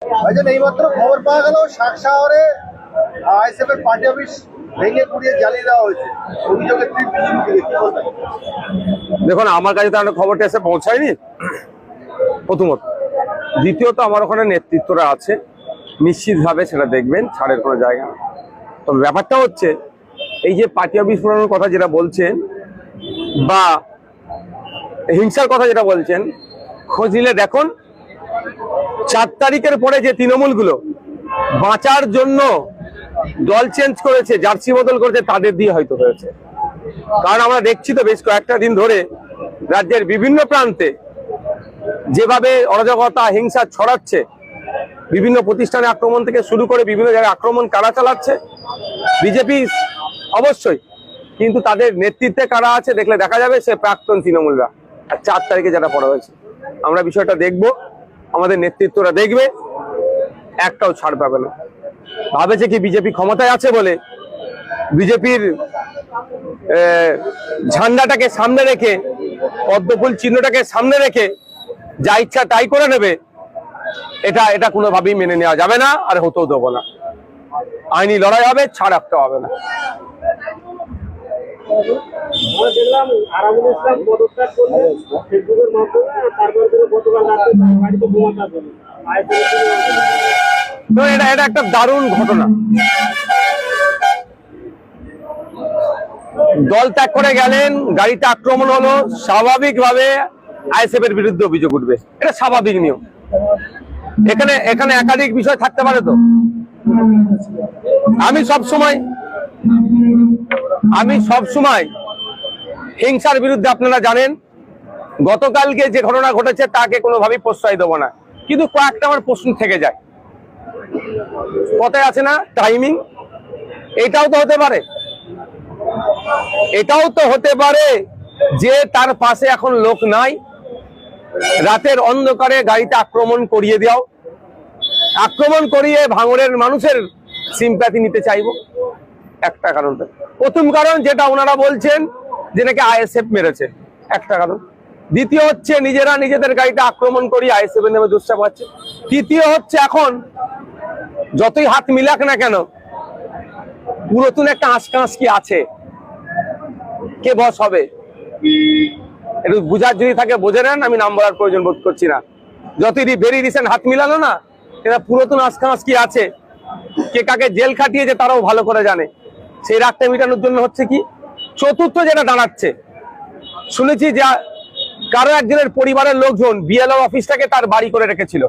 ভাইজান এইমাত্র খবর পাওয়া গেল শাকশাহরে আইএসএফ এর পার্টি অফিস ভেঙে পুড়িয়ে জ্বালিয়ে দেওয়া হয়েছে, অভিযোগের তীর বিজেপি থেকে, কি বলবেন? দেখুন, আমার কাছে তো খবরটা এসে পৌঁছায়নি প্রথমত। দ্বিতীয়ত, আমার ওখানে নেতৃত্বরা আছে, নিশ্চিতভাবে সেটা দেখবেন, ছাড়ের কোনো জায়গা না। তবে ব্যাপারটা হচ্ছে, এই যে পার্টি অফিস পুরানোর কথা যেটা বলছেন বা হিংসার কথা যেটা বলছেন, খোঁজ নিলে দেখুন 4 তারিখের পরে যে তৃণমূলগুলো বাঁচার জন্য দল চেঞ্জ করেছে, জার্সি বদল করেছে, তাদের দিয়ে হয়তো হয়েছে। কারণ আমরা দেখছি তো বেশ কয়েকটা দিন ধরে রাজ্যের বিভিন্ন প্রান্তে যেভাবে অরাজকতা হিংসা ছড়াচ্ছে, বিভিন্ন প্রতিষ্ঠানে আক্রমণ থেকে শুরু করে বিভিন্ন জায়গায় আক্রমণ কারা চালাচ্ছে, বিজেপি অবশ্যই, কিন্তু তাদের নেতৃত্বে কারা আছে দেখলে দেখা যাবে সে প্রাক্তন তৃণমূলরা। আর 4 তারিখে যেটা পড়া হয়েছে, আমরা বিষয়টা দেখব, আমাদের নেতৃত্বরা দেখবে, একটাও ছাড় পাবে না। ভাবেছে কি বিজেপি ক্ষমতায় আছে বলে বিজেপির ঝান্ডাটাকে সামনে রেখে, পদ্মফুল চিহ্নটাকে সামনে রেখে যা ইচ্ছা তাই করে নেবে, এটা কোনোভাবেই মেনে নেওয়া যাবে না, আর হতেও দেবো না। আইনি লড়াই হবে, ছাড় একটা হবে না। দেখলাম আরামুল ইসলাম পদত্যাগ করলেন ফেসবুকের মাধ্যমে, তারপর গতকাল রাতে বাড়িতে বোমা চালানো। তো এটা একটা দারুণ ঘটনা। দল ত্যাগ করে গেলেন, গাড়িতে আক্রমণ হলো, স্বাভাবিকভাবে আইএসএফ এর বিরুদ্ধে অভিযোগ উঠবে, এটা স্বাভাবিক নিয়ম। এখানে একাধিক বিষয় থাকতে পারে। তো আমি সব সময় হিংসার বিরুদ্ধে, আপনারা জানেন গতকালকে যে ঘটনা ঘটেছে তাকে কোনোভাবেই প্রশ্রয় দেবো না, কিন্তু কয়েকটা আমার প্রশ্ন থেকে যায়। কথায় আছে না, টাইমিং। এটাও তো হতে পারে যে তার পাশে এখন লোক নাই, রাতের অন্ধকারে গাড়িতে আক্রমণ করিয়ে দাও, আক্রমণ করিয়ে ভাঙড়ের মানুষের সিম্প্যাথি নিতে চাইবো, একটা কারণ। প্রথম কারণ যেটা ওনারা বলছেন যে নাকি আইএসএফ মেরেছে, একটা কারণ। দ্বিতীয় হচ্ছে নিজেরা নিজেদের গাড়িতে আক্রমণ করি আইএসএফ এর নামে দুঃসাপ পাচ্ছে। তৃতীয় হচ্ছে এখন যতই হাত মিলাক না কেন, পুরাতন একটা আঁচকাঁচ কি আছে, কে বস হবে একটু বুঝার যদি থাকে বোঝে নেন, আমি নাম বলার প্রয়োজন বোধ করছি না। যতই ভেরি রিসেন্ট হাত মিলানো না, এটা পুরাতন আঁচকাঁচ কি আছে, কে কাকে জেল খাটিয়েছে তারাও ভালো করে জানে। সেই রাগটা মেটানোর জন্য হচ্ছে কি। চতুর্থ যেটা দাঁড়াচ্ছে, শুনেছি যে কারো একজনের পরিবারের লোকজন বিএলও অফিসটাকে তার বাড়ি করে রেখেছিল,